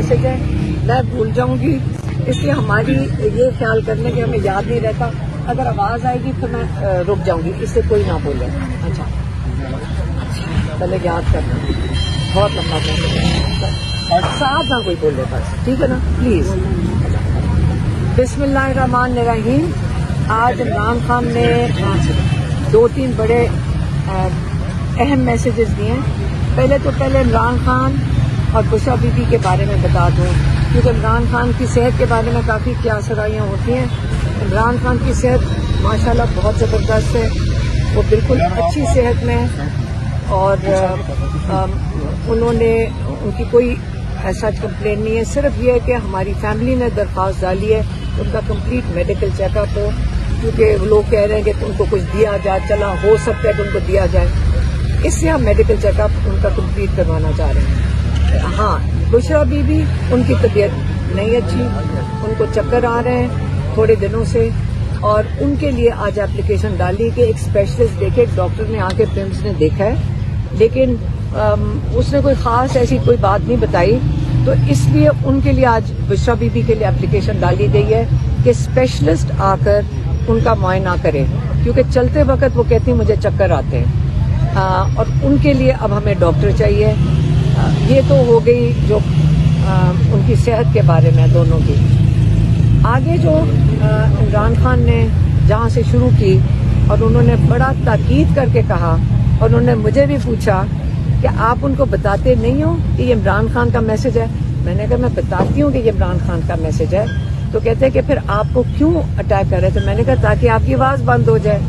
Message है, मैं भूल जाऊंगी, इसलिए हमारी ये ख्याल करने के हमें याद नहीं रहता। अगर आवाज आएगी तो मैं रुक जाऊंगी, इससे कोई ना बोले। अच्छा पहले याद करना, बहुत लंबा मैसेज है, साथ ना कोई बोले बस, ठीक है ना, प्लीज। बिस्मिल्लाहिर्रहमानिर्रहीम। आज इमरान खान ने 2-3 बड़े अहम मैसेजेस दिए हैं। पहले इमरान खान और बुशरा बीबी के बारे में बता दूं, क्योंकि इमरान खान की सेहत के बारे में काफ़ी क्यासराइयाँ होती हैं। इमरान खान की सेहत माशाल्लाह बहुत ज़बरदस्त है, वो बिल्कुल अच्छी सेहत में है और उनकी कोई ऐसा कंप्लेन नहीं है। सिर्फ ये है कि हमारी फैमिली ने दरख्वास्त डाली है उनका कंप्लीट मेडिकल चेकअप हो, क्योंकि लोग कह रहे हैं कि उनको कुछ दिया जाए, चला हो सकता है कि उनको दिया जाए, इससे हम मेडिकल चेकअप उनका कंप्लीट करवाना चाह रहे हैं। हाँ, बुशरा बीबी, उनकी तबीयत नहीं अच्छी, उनको चक्कर आ रहे हैं थोड़े दिनों से, और उनके लिए आज एप्लीकेशन डाली कि एक स्पेशलिस्ट देखे। एक डॉक्टर ने आके पिम्स ने देखा है, लेकिन उसने कोई खास ऐसी कोई बात नहीं बताई, तो इसलिए उनके लिए आज बुशरा बीबी के लिए एप्लीकेशन डाली गई है कि स्पेशलिस्ट आकर उनका मुआयना करे, क्योंकि चलते वक्त वो कहती हैं मुझे चक्कर आते हैं, और उनके लिए अब हमें डॉक्टर चाहिए। ये तो हो गई जो उनकी सेहत के बारे में दोनों की। आगे जो इमरान खान ने जहाँ से शुरू की और उन्होंने बड़ा ताकीद करके कहा, और उन्होंने मुझे भी पूछा कि आप उनको बताते नहीं हो कि ये इमरान खान का मैसेज है। मैंने कहा मैं बताती हूँ कि ये इमरान खान का मैसेज है। तो कहते हैं कि फिर आपको क्यों अटैक कर रहे थे। मैंने कहा ताकि आपकी आवाज़ बंद हो जाए।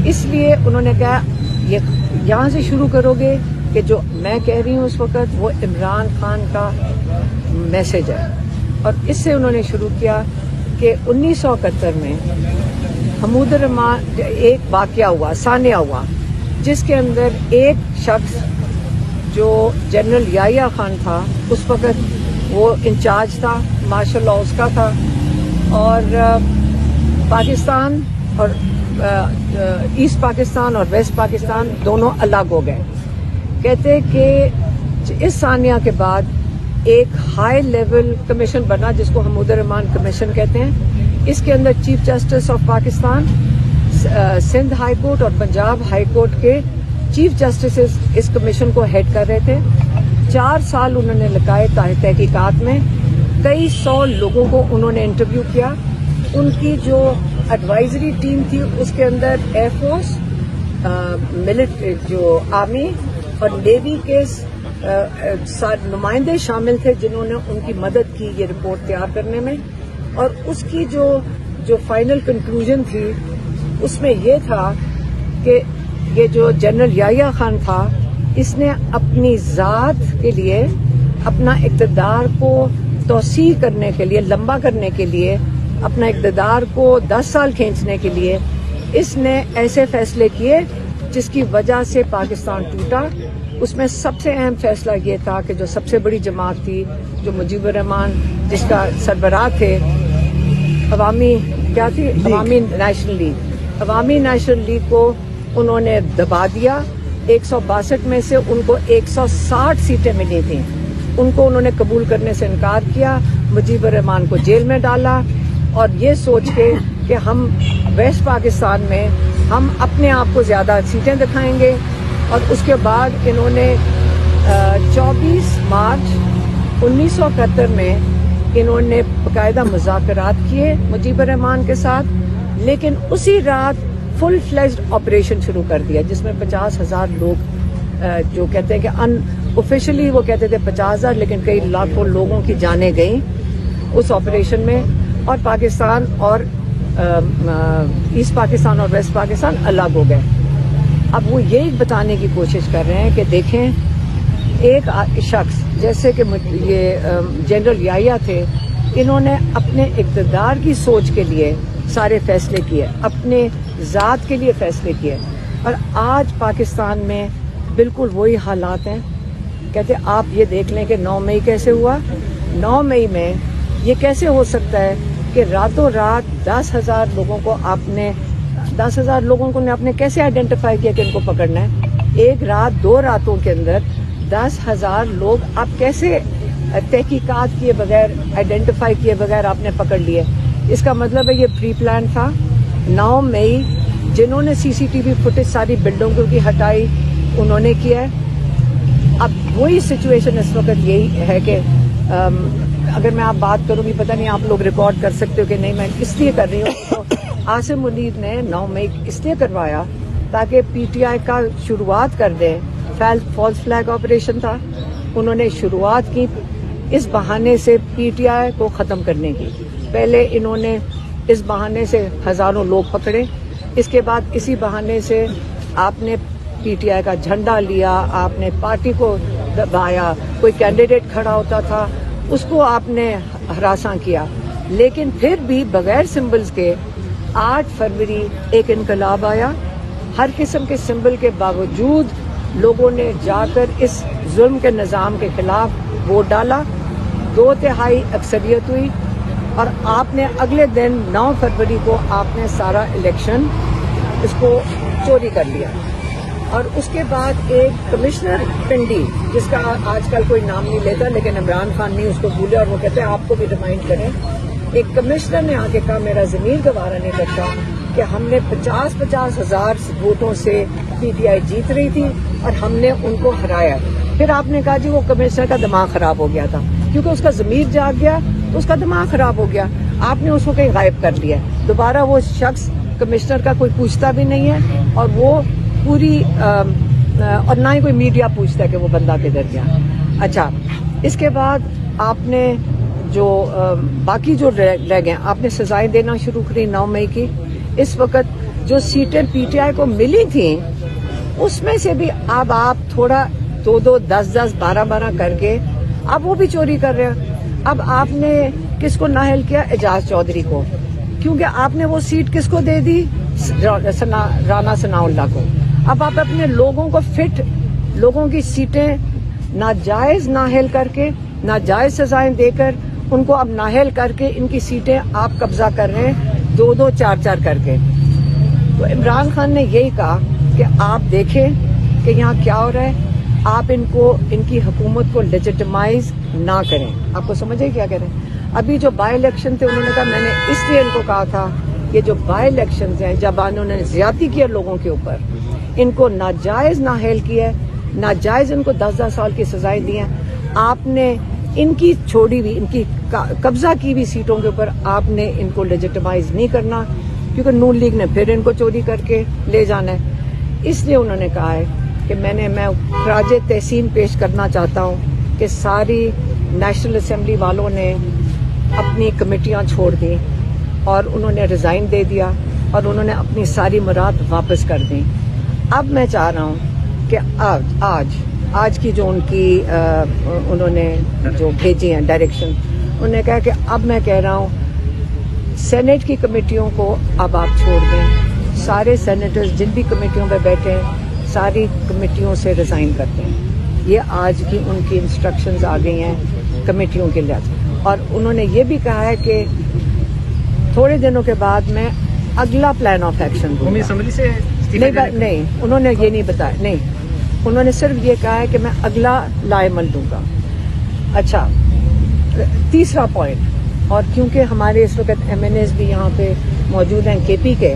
इसलिए उन्होंने कहा ये यहाँ से शुरू करोगे कि जो मैं कह रही हूँ उस वक़्त वो इमरान खान का मैसेज है। और इससे उन्होंने शुरू किया कि 1971 में हमूदुर्रहमान एक वाक़या हुआ, सानिया हुआ, जिसके अंदर एक शख्स जो जनरल याहिया खान था, उस वक़्त वो इंचार्ज था, मार्शल लॉ उसका था, और पाकिस्तान और ईस्ट पाकिस्तान और वेस्ट पाकिस्तान दोनों अलग हो गए। कहते कि इस सानिया के बाद एक हाई लेवल कमीशन बना जिसको हमूदुर्रहमान कमीशन कहते हैं। इसके अंदर chief justice of Pakistan, Sindh high court और पंजाब हाई कोर्ट के चीफ जस्टिस इस कमीशन को हेड कर रहे थे। 4 साल उन्होंने लगाए तहकीकात में, कई 100 लोगों को उन्होंने इंटरव्यू किया। उनकी जो एडवाइजरी टीम थी उसके अंदर एयरफोर्स, मिलिट्री, जो आर्मी और नेवी के नुमाइंदे शामिल थे जिन्होंने उनकी मदद की ये रिपोर्ट तैयार करने में। और उसकी जो फाइनल कंक्लूजन थी उसमें ये था कि ये जो जनरल याहिया खान था, इसने अपनी ज़ात के लिए, अपना इक़्तिदार को तोसी करने के लिए, लंबा करने के लिए, अपना इक़्तिदार को 10 साल खींचने के लिए इसने ऐसे फैसले किए जिसकी वजह से पाकिस्तान टूटा। उसमें सबसे अहम फैसला ये था कि जो सबसे बड़ी जमात थी, जो मुजीबुर रहमान जिसका सरबराह थे, अवामी नेशनल लीग, अवामी नेशनल लीग को उन्होंने दबा दिया। 162 में से उनको 160 सीटें मिली थी, उनको उन्होंने कबूल करने से इनकार किया। मुजीबुर रहमान को जेल में डाला, और ये सोच के कि हम वेस्ट पाकिस्तान में हम अपने आप को ज़्यादा सीटें दिखाएंगे। और उसके बाद इन्होंने 24 मार्च 1971 में इन्होंने बाकायदा मुज़ाकरात किए मुजीबुर रहमान के साथ, लेकिन उसी रात फुल फ्लेज्ड ऑपरेशन शुरू कर दिया जिसमें 50,000 लोग, जो कहते हैं कि अनऑफिशियली वो कहते थे 50,000, लेकिन कई लाखों लोगों की जानें गई उस ऑपरेशन में। और पाकिस्तान और ईस्ट पाकिस्तान और वेस्ट पाकिस्तान अलग हो गए। अब वो यही बताने की कोशिश कर रहे हैं कि देखें, एक शख्स जैसे कि ये जनरल याहिया थे, इन्होंने अपने इक़्तिदार की सोच के लिए सारे फैसले किए, अपने ज़ात के लिए फैसले किए। और आज पाकिस्तान में बिल्कुल वही हालात हैं। कहते आप ये देख लें कि 9 मई कैसे हुआ। 9 मई में ये कैसे हो सकता है कि रातों रात 10,000 लोगों को आपने 10,000 लोगों को आपने कैसे आइडेंटिफाई किया कि इनको पकड़ना है। एक रात 2 रातों के अंदर 10,000 लोग आप कैसे तहकीकात किए बगैर, आइडेंटिफाई किए बगैर आपने पकड़ लिए। इसका मतलब है ये प्री प्लान था। 9 मई जिन्होंने सीसीटीवी फुटेज सारी बिल्डिंगों की हटाई उन्होंने किया है। अब वही सिचुएशन इस वक्त यही है कि अगर मैं आप बात करूंगी, पता नहीं आप लोग रिकॉर्ड कर सकते हो कि नहीं, मैं इसलिए कर रही हूँ। तो आसिम मुनीर ने 9 मई इसलिए करवाया ताकि पीटीआई का शुरुआत कर दें। फॉल्स फ्लैग ऑपरेशन था, उन्होंने शुरुआत की इस बहाने से पीटीआई को खत्म करने की। पहले इन्होंने इस बहाने से हजारों लोग पकड़े, इसके बाद इसी बहाने से आपने पीटीआई का झंडा लिया, आपने पार्टी को दबाया। कोई कैंडिडेट खड़ा होता था उसको आपने हरासा किया, लेकिन फिर भी बगैर सिंबल्स के 8 फरवरी एक इनकलाब आया। हर किस्म के सिंबल के बावजूद लोगों ने जाकर इस जुल्म के निज़ाम के खिलाफ वोट डाला। 2/3 अक्सरियत हुई और आपने अगले दिन 9 फरवरी को आपने सारा इलेक्शन इसको चोरी कर लिया। और उसके बाद एक कमिश्नर पिंडी, जिसका आजकल कोई नाम नहीं लेता, लेकिन इमरान खान नहीं उसको भूले और वो कहते हैं आपको भी रिमाइंड करें। एक कमिश्नर ने आके कहा मेरा ज़मीर गवारा नहीं करता कि हमने 50-50 हजार वोटों से पीटीआई जीत रही थी और हमने उनको हराया। फिर आपने कहा जी वो कमिश्नर का दिमाग खराब हो गया था, क्योंकि उसका ज़मीर जाग गया तो उसका दिमाग खराब हो गया। आपने उसको कहीं गायब कर दिया। दोबारा वो शख्स कमिश्नर का कोई पूछता भी नहीं है और वो पूरी और ना ही कोई मीडिया पूछता है कि वो बंदा किधर गया। अच्छा, इसके बाद आपने जो बाकी जो रह गए आपने सजाएं देना शुरू करी 9 मई की। इस वक्त जो सीटें पीटीआई को मिली थी उसमें से भी अब आप थोड़ा 2-2, 10-10, 12-12 करके अब वो भी चोरी कर रहे हैं। अब आपने किसको नाअहल किया? एजाज चौधरी को, क्योंकि आपने वो सीट किसको दे दी? राना सनाउल्लाह को। अब आप अपने लोगों को लोगों की सीटें नाजायज नाअहल करके, नाजायज सजाएं देकर उनको अब नाअहल करके इनकी सीटें आप कब्जा कर रहे हैं 2-2, 4-4 करके। तो इमरान खान ने यही कहा कि आप देखें कि यहाँ क्या हो रहा है, आप इनकी हुकूमत को लेजिटिमाइज ना करें। आपको समझे क्या कह रहे हैं? अभी जो बाई इलेक्शन थे उन्होंने कहा, मैंने इसलिए इनको कहा था कि जो बाई इलेक्शन हैं जब उन्होंने ज्यादती किया लोगों के ऊपर, इनको नाजायज नाअहल किया, नाजायज इनको 10-10 साल की सजाएं दी हैं। आपने इनकी छोड़ी हुई, इनकी कब्जा की हुई सीटों के ऊपर आपने इनको लेजिटिमाइज नहीं करना, क्योंकि नून लीग ने फिर इनको चोरी करके ले जाना है। इसलिए उन्होंने कहा है कि मैं खराजे तहसीन पेश करना चाहता हूँ कि सारी नेशनल असेंबली वालों ने अपनी कमेटियां छोड़ दी और उन्होंने रिजाइन दे दिया और उन्होंने अपनी सारी मुराद वापस कर दी। अब मैं चाह रहा हूँ कि आज की जो उनकी उन्होंने जो भेजी हैं डायरेक्शन, उन्होंने कहा कि अब मैं कह रहा हूँ सेनेट की कमेटियों को अब आप छोड़ दें। सारे सेनेटर्स जिन भी कमेटियों में बैठे हैं सारी कमेटियों से रिजाइन करते हैं। ये आज की उनकी इंस्ट्रक्शंस आ गई हैं कमेटियों के लिए। और उन्होंने ये भी कहा है कि थोड़े दिनों के बाद मैं अगला प्लान ऑफ एक्शन दूंगा। असेंबली से नहीं, उन्होंने ये नहीं बताया। नहीं, उन्होंने सिर्फ ये कहा है कि मैं अगला लाएमल दूंगा। अच्छा, तीसरा पॉइंट, और क्योंकि हमारे इस वक्त MNAs भी यहाँ पे मौजूद हैं KP के,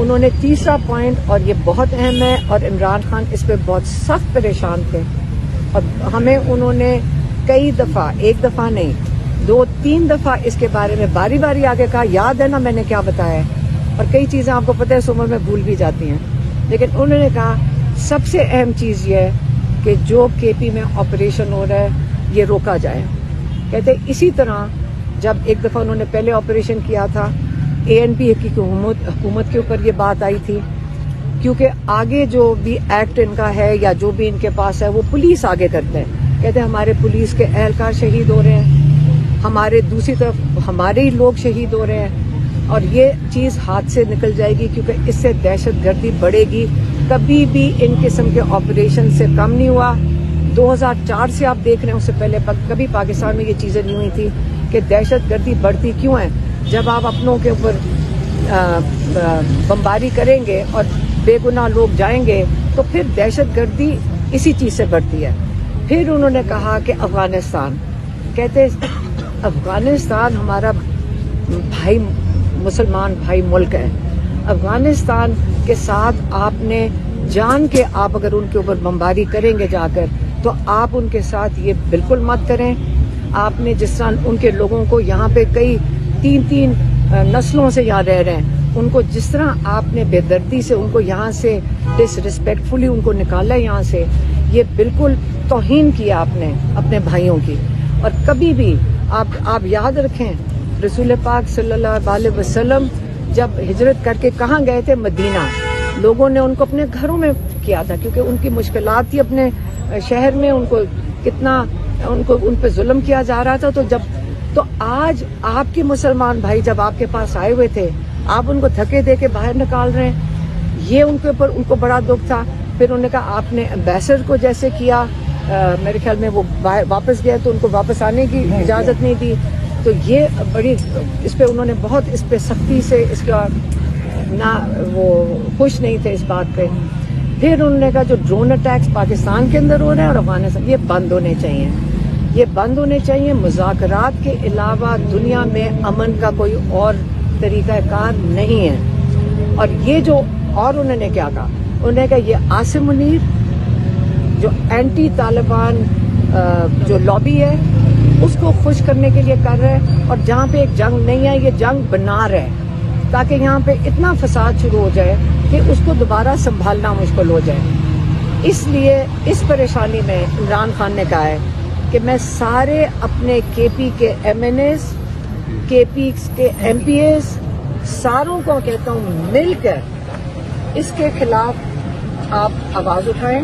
उन्होंने तीसरा पॉइंट, और ये बहुत अहम है और इमरान खान इस पे बहुत सख्त परेशान थे और हमें उन्होंने कई दफा, एक दफा नहीं 2-3 दफा इसके बारे में बारी बारी आके कहा, याद है ना मैंने क्या बताया है? और कई चीजें आपको पता है इस उम्र में भूल भी जाती हैं। लेकिन उन्होंने कहा सबसे अहम चीज ये है कि जो KP में ऑपरेशन हो रहा है ये रोका जाए। कहते इसी तरह जब एक दफा उन्होंने पहले ऑपरेशन किया था ANP की हुकूमत के ऊपर ये बात आई थी, क्योंकि आगे जो भी एक्ट इनका है या जो भी इनके पास है वो पुलिस आगे करते हैं। कहते हमारे पुलिस के एहलकार शहीद हो रहे हैं, हमारे दूसरी तरफ हमारे ही लोग शहीद हो रहे हैं और ये चीज हाथ से निकल जाएगी, क्योंकि इससे दहशतगर्दी बढ़ेगी। कभी भी इन किस्म के ऑपरेशन से कम नहीं हुआ। 2004 से आप देख रहे हैं, उससे पहले कभी पाकिस्तान में ये चीजें नहीं हुई थी कि दहशतगर्दी बढ़ती क्यों है। जब आप अपनों के ऊपर बमबारी करेंगे और बेगुनाह लोग जाएंगे तो फिर दहशतगर्दी इसी चीज से बढ़ती है। फिर उन्होंने कहा कि अफगानिस्तान, कहते अफगानिस्तान हमारा भाई, मुसलमान भाई मुल्क है। अफगानिस्तान के साथ आपने जान के आप अगर उनके ऊपर बमबारी करेंगे जाकर, तो आप उनके साथ ये बिल्कुल मत करें। आपने जिस तरह उनके लोगों को यहाँ पे कई 3-3 नस्लों से यहाँ रह रहे हैं, उनको जिस तरह आपने बेदर्दी से उनको यहाँ से डिसरिस्पेक्टफुली उनको निकाला यहाँ से, ये बिल्कुल तौहीन किया आपने अपने भाइयों की। और कभी भी आप याद रखें, रसूल पाक सल्लल्लाहु अलैहि वसल्लम जब हिजरत करके कहाँ गए थे? मदीना। लोगों ने उनको अपने घरों में किया था क्योंकि उनकी मुश्किलात थी अपने शहर में, उनको कितना उन पे जुल्म किया जा रहा था। तो आज आपके मुसलमान भाई जब आपके पास आए हुए थे, आप उनको धक्के दे के बाहर निकाल रहे हैं, ये उनके ऊपर उनको बड़ा दुख था। फिर उन्होंने कहा आपने एम्बेसडर को जैसे किया, मेरे ख्याल में वो वापस गए तो उनको वापस आने की इजाजत नहीं दी। तो ये बड़ी इस पे उन्होंने बहुत इस पे सख्ती से इसका ना वो खुश नहीं थे इस बात पे। फिर उन्होंने कहा जो ड्रोन अटैक्स पाकिस्तान के अंदर हो रहे हैं और अफगानिस्तान, ये बंद होने चाहिए, ये बंद होने चाहिए। मुज़ाकरात के अलावा दुनिया में अमन का कोई और तरीक़ाकार नहीं है। और ये जो और उन्होंने क्या कहा, उन्होंने कहा ये आसिम मुनीर जो एंटी तालिबान जो लॉबी है उसको खुश करने के लिए कर रहे हैं, और जहाँ पे एक जंग नहीं है ये जंग बना रहे हैं ताकि यहाँ पे इतना फसाद शुरू हो जाए कि उसको दोबारा संभालना मुश्किल हो जाए। इसलिए इस परेशानी में इमरान खान ने कहा है कि मैं सारे अपने केपी के एमएनएस, केपी के एमपीएस सारों को कहता हूँ मिलकर इसके खिलाफ आप आवाज उठाएं,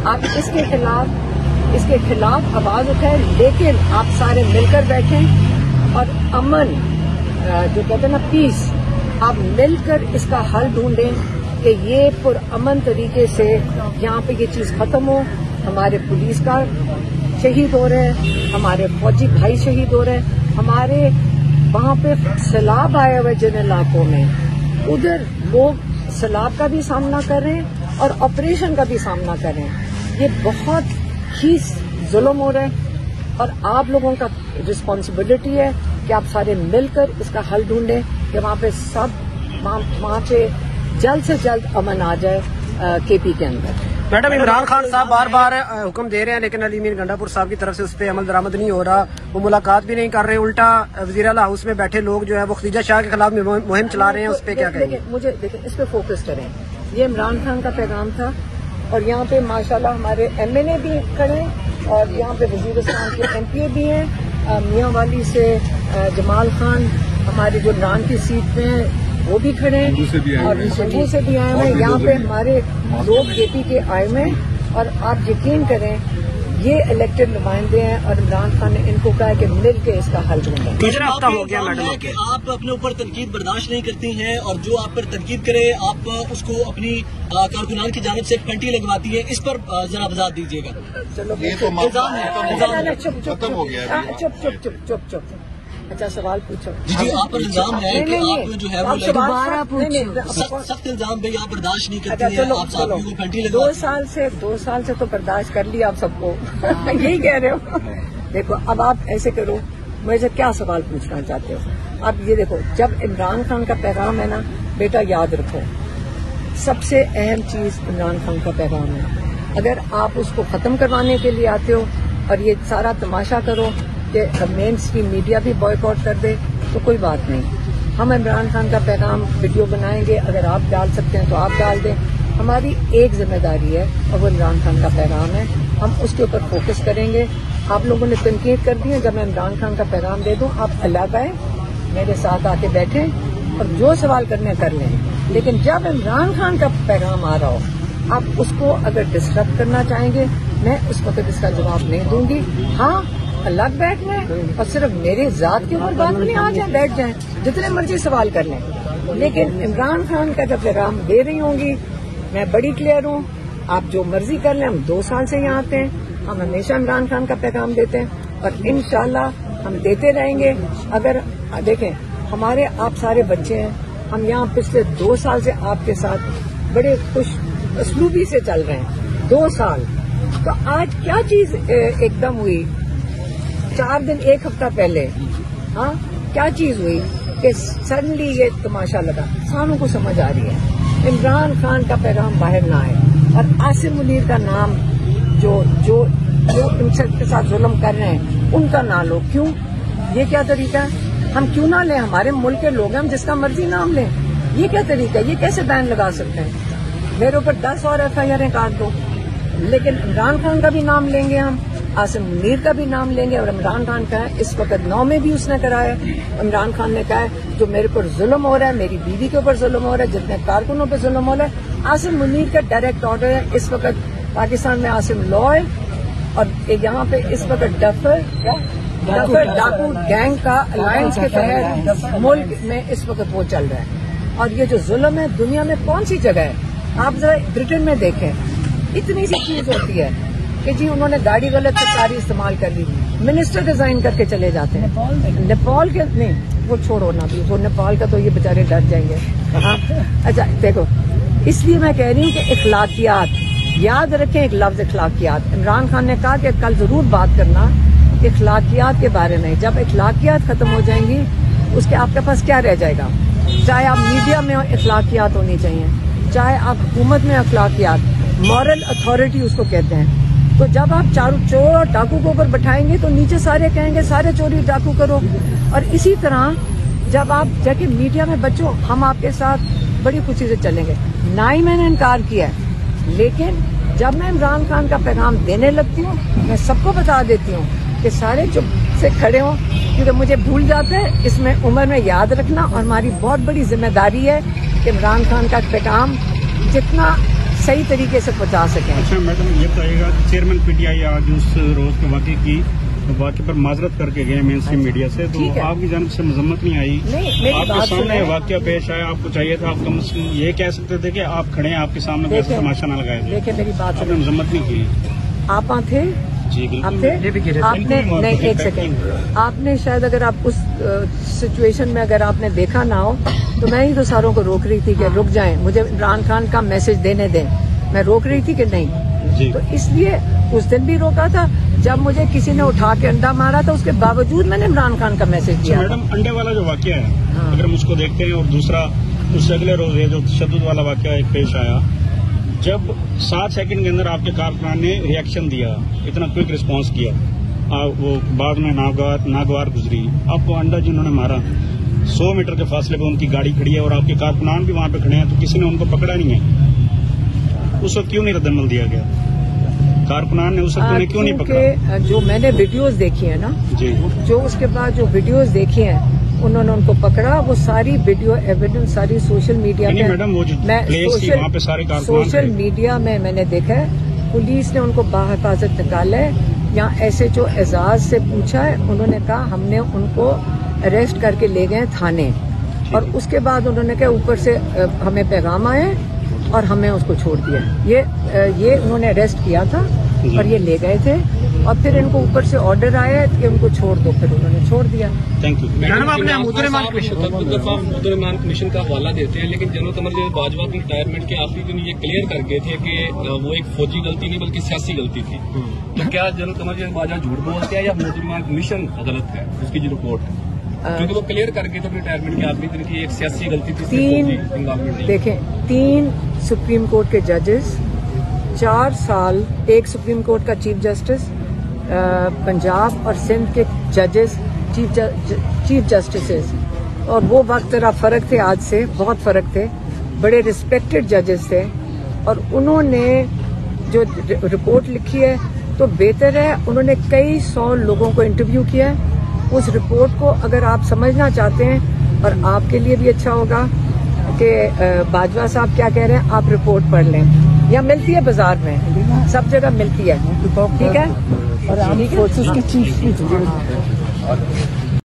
आप इसके खिलाफ आवाज उठाएं, लेकिन आप सारे मिलकर बैठें और अमन जो कहते हैं ना पीस, आप मिलकर इसका हल ढूंढें कि ये पुरअमन तरीके से यहाँ पे ये चीज खत्म हो। हमारे पुलिस का शहीद हो रहे हैं, हमारे फौजी भाई शहीद हो रहे हैं, हमारे वहाँ पे सैलाब आए हुए जिन इलाकों में उधर लोग सैलाब का भी सामना कर रहे हैं और ऑपरेशन का भी सामना कर रहे हैं। ये बहुत ही जुल्म हो रहा है और आप लोगों का रिस्पॉन्सिबिलिटी है कि आप सारे मिलकर इसका हल ढूंढें कि वहाँ पे जल्द से जल्द अमन आ जाए केपी के अंदर। मैडम, इमरान खान साहब बार बार हुक्म दे रहे हैं लेकिन अली मीर गंडापुर साहब की तरफ से उस पर अमल दरामद नहीं हो रहा, वो मुलाकात भी नहीं कर रहे, उल्टा वज़ीर आला हाउस में बैठे लोग जो है वो खदीजा शाह के खिलाफ मुहिम चला रहे हैं, उस पर क्या कहेंगे? मुझे देखिए इस पे फोकस करें, ये इमरान खान का पैगाम था और यहाँ पे माशाल्लाह हमारे एमएनए भी खड़े और यहाँ पे वज़ीरिस्तान के एमपीए भी हैं, मियाँ वाली से जमाल खान हमारे जो नान की सीट पे हैं वो भी खड़े हैं और संगू से भी आए हुए हैं, यहाँ पे हमारे लोग केपी के आए हुए हैं और आप यकीन करें ये इलेक्टेड नुमाइंदे हैं और इमरान खान ने इनको कहा है कि मिल के इसका हल ढूंढें। दूसरा हफ्ता हो गया मैडम कि आप अपने ऊपर तनकीद बर्दाश्त नहीं करती हैं और जो आप पर तनकीद करे आप उसको अपनी कारकुनान की जानिब से घंटी लगवाती है, इस पर जरा वजाहत दीजिएगा। चलो ये तो खत्म हो गया, चुप। अच्छा सवाल पूछो। जी आप पर इल्जाम है कि आप जो है वो दोबारा सख्त इल्जाम पे आप बर्दाश्त नहीं करती हैं, आप साथियों को घंटी लगवा। 2 साल से तो बर्दाश्त कर लिया आप सबको यही कह रहे हो। देखो अब आप ऐसे करो, मुझे क्या सवाल पूछना चाहते हो? अब ये देखो, जब इमरान खान का पैगाम है ना बेटा, याद रखो सबसे अहम चीज इमरान खान का पैगाम है। अगर आप उसको खत्म करवाने के लिए आते हो और ये सारा तमाशा करो कि मेन स्ट्रीम मीडिया भी बॉयकॉट कर दे तो कोई बात नहीं। हम इमरान खान का पैगाम वीडियो बनाएंगे, अगर आप डाल सकते हैं तो आप डाल दें। हमारी एक जिम्मेदारी है और वो इमरान खान का पैगाम है, हम उसके ऊपर फोकस करेंगे। आप लोगों ने तनकीद कर दी है, जब मैं इमरान खान का पैगाम दे दूं आप अलग आए मेरे साथ आके बैठें और जो सवाल करने कर लें, लेकिन जब इमरान खान का पैगाम आ रहा हो आप उसको अगर डिस्टर्ब करना चाहेंगे मैं उस वक्त इसका जवाब नहीं दूंगी। हाँ, अलग बैठना है और सिर्फ मेरे जात के ऊपर बात नहीं, आ जाए बैठ जाए जितने मर्जी सवाल कर लें, लेकिन इमरान खान का जब पैगाम दे रही होंगी मैं बड़ी क्लियर हूँ, आप जो मर्जी कर लें। हम 2 साल से यहाँ आते हैं, हम हमेशा इमरान खान का पैगाम देते हैं और इंशाल्लाह हम देते रहेंगे। अगर देखें हमारे आप सारे बच्चे हैं, हम यहाँ पिछले 2 साल से आपके साथ बड़े खुश असलूबी से चल रहे हैं। 2 साल तो आज क्या चीज एकदम हुई 4 दिन 1 हफ्ता पहले, हाँ क्या चीज हुई कि सडनली ये तमाशा लगा। सारों को समझ आ रही है इमरान खान का पैगाम बाहर ना आए और आसिम मुनीर का नाम जो जो जो इनके साथ जुल्म कर रहे हैं उनका ना लो। क्यों? ये क्या तरीका है? हम क्यों ना लें? हमारे मुल्क के लोग हैं, हम जिसका मर्जी नाम लें। ये क्या तरीका है? ये कैसे बैन लगा सकते हैं? मेरे ऊपर 10 और FIR काट दो, लेकिन इमरान खान का भी नाम लेंगे हम, आसिम मुनीर का भी नाम लेंगे। और इमरान खान का है इस वक्त 9 में भी उसने कराया। इमरान खान ने कहा है जो मेरे पर जुल्म हो रहा है, मेरी बीवी के ऊपर जुल्म हो रहा है, जितने कारकुनों पर जुल्म हो रहा है, आसिम मुनीर का डायरेक्ट ऑर्डर है। इस वक्त पाकिस्तान में आसिम लॉ है और यहाँ पे इस वक्त डफर डाकू गैंग का अलायंस के तहत मुल्क में इस वक्त वो चल रहा है। और ये जो जुल्म है दुनिया में कौन सी जगह है? आप जरा ब्रिटेन में देखें, इतनी सी चीज होती है कि जी उन्होंने गाड़ी गलत से सारी इस्तेमाल कर ली, मिनिस्टर रिजाइन करके चले जाते हैं। नेपाल के नहीं, वो छोड़ो ना, भी वो नेपाल का तो ये बेचारे डर जाएंगे। हाँ अच्छा देखो, इसलिए मैं कह रही हूँ कि इखलाकियात याद रखें, एक लफ्ज इखलाकियात। इमरान खान ने कहा कि कल जरूर बात करना इखलाकियात के बारे में। जब इखलाकियात खत्म हो जाएंगी उसके आपके पास क्या रह जाएगा? चाहे आप मीडिया में इखलाकियात होनी चाहिए, चाहे आप हुकूमत में इखलाकियात, मॉरल अथॉरिटी उसको कहते हैं। तो जब आप चोर और डाकू को ऊपर बैठाएंगे तो नीचे सारे कहेंगे सारे चोरी डाकू करो। और इसी तरह जब आप जाके मीडिया में बच्चों हम आपके साथ बड़ी खुशी से चलेंगे, ना ही मैंने इनकार किया है, लेकिन जब मैं इमरान खान का पैगाम देने लगती हूँ मैं सबको बता देती हूँ कि सारे चुप से खड़े हों, क्योंकि मुझे भूल जाते हैं। इसमें उम्र में याद रखना और हमारी बहुत बड़ी जिम्मेदारी है कि इमरान खान का पैगाम जितना सही तरीके से पहुंचा सकें। अच्छा मैडम, ये बताइएगा चेयरमैन PTI आज उस रोज के वाक़े पर माजरत करके गए मेन स्ट्रीम मीडिया से, तो आपकी जानिब से मजम्मत नहीं आई? नहीं, आपके सामने वाक़या पेश आया, आपको चाहिए था, आप कम से कम ये कह सकते थे कि आप खड़े हैं, आपके सामने कैसे तमाशा न लगाया? देखिए मेरी बात, आपने मजम्मत नहीं की। आप थे जी आप थे, आपने नहीं, एक सेकेंड, आपने शायद अगर आप उस सिचुएशन में अगर आपने देखा ना हो तो मैं ही तो सारों को रोक रही थी कि रुक जाएं, मुझे इमरान खान का मैसेज देने दें। मैं रोक रही थी कि नहीं, तो इसलिए उस दिन भी रोका था जब मुझे किसी ने उठा के अंडा मारा था, उसके बावजूद मैंने इमरान खान का मैसेज दिया। मैडम अंडे वाला जो वाकया है, हाँ। अगर हम उसको देखते हैं और दूसरा उससे अगले रोज है जो तशद्दुद वाला वाकया एक पेश आया, जब 7 सेकंड के अंदर आपके कारकुनान ने रिएक्शन दिया, इतना क्विक रिस्पांस किया, वो बाद में नागवार गुजरी, आपको अंडा जिन्होंने मारा 100 मीटर के फासले पे उनकी गाड़ी खड़ी है और आपके कारकुनान भी वहां पे खड़े हैं, तो किसी ने उनको पकड़ा नहीं है? उस वक्त क्यों नहीं रद्दमल दिया गया? कारकुनान ने उस वक्त क्यों नहीं पकड़ा? जो मैंने वीडियोस देखी है ना जी, जो उसके बाद जो वीडियोस देखी हैं उन्होंने उनको पकड़ा, वो सारी वीडियो एविडेंस सारी सोशल मीडिया पे, मैडम वो जो प्लेस थी वहाँ पे सारे कारकुनान सोशल मीडिया में मैंने देखा है। पुलिस ने उनको बाहिफाजत निकाला है, यहाँ SHO एजाज से पूछा है, उन्होंने कहा हमने उनको अरेस्ट करके ले गए थाने, और उसके बाद उन्होंने कहा ऊपर से हमें पैगाम आया और हमें उसको छोड़ दिया। ये उन्होंने अरेस्ट किया था और ये ले गए थे, और फिर इनको ऊपर से ऑर्डर आया कि उनको छोड़ दो, फिर उन्होंने छोड़ दिया। Thank you. मैडम आपने मुद्दुर्रहमान कमीशन का हवाला देते हैं, लेकिन जनरल कमर बाजवा की रिटायरमेंट के आखिरी दिन ये क्लियर कर गए थे कि वो एक फौजी गलती नहीं बल्कि सियासी गलती थी। तो क्या जनरल कमर बाजवा झूठ बोलते हैं या मुद्दुर्रहमान कमीशन गलत है उसकी जो रिपोर्ट है? क्योंकि वो क्लियर करके थे रिटायरमेंट के आखिरी दिन की एक सियासी गलती थी। देखें 3 सुप्रीम कोर्ट के जजेस, 4 साल, एक सुप्रीम कोर्ट का चीफ जस्टिस, पंजाब और सिंध के जजेस चीफ जस्टिसेस, और वो वक्त जरा फर्क थे, आज से बहुत फर्क थे, बड़े रिस्पेक्टेड जजेस थे, और उन्होंने जो रिपोर्ट लिखी है तो बेहतर है, उन्होंने कई 100 लोगों को इंटरव्यू किया है। उस रिपोर्ट को अगर आप समझना चाहते हैं और आपके लिए भी अच्छा होगा कि बाजवा साहब क्या कह रहे हैं, आप रिपोर्ट पढ़ लें, या मिलती है बाजार में, सब जगह मिलती है, ठीक है। और आर्मी फोर्सेस के चीफ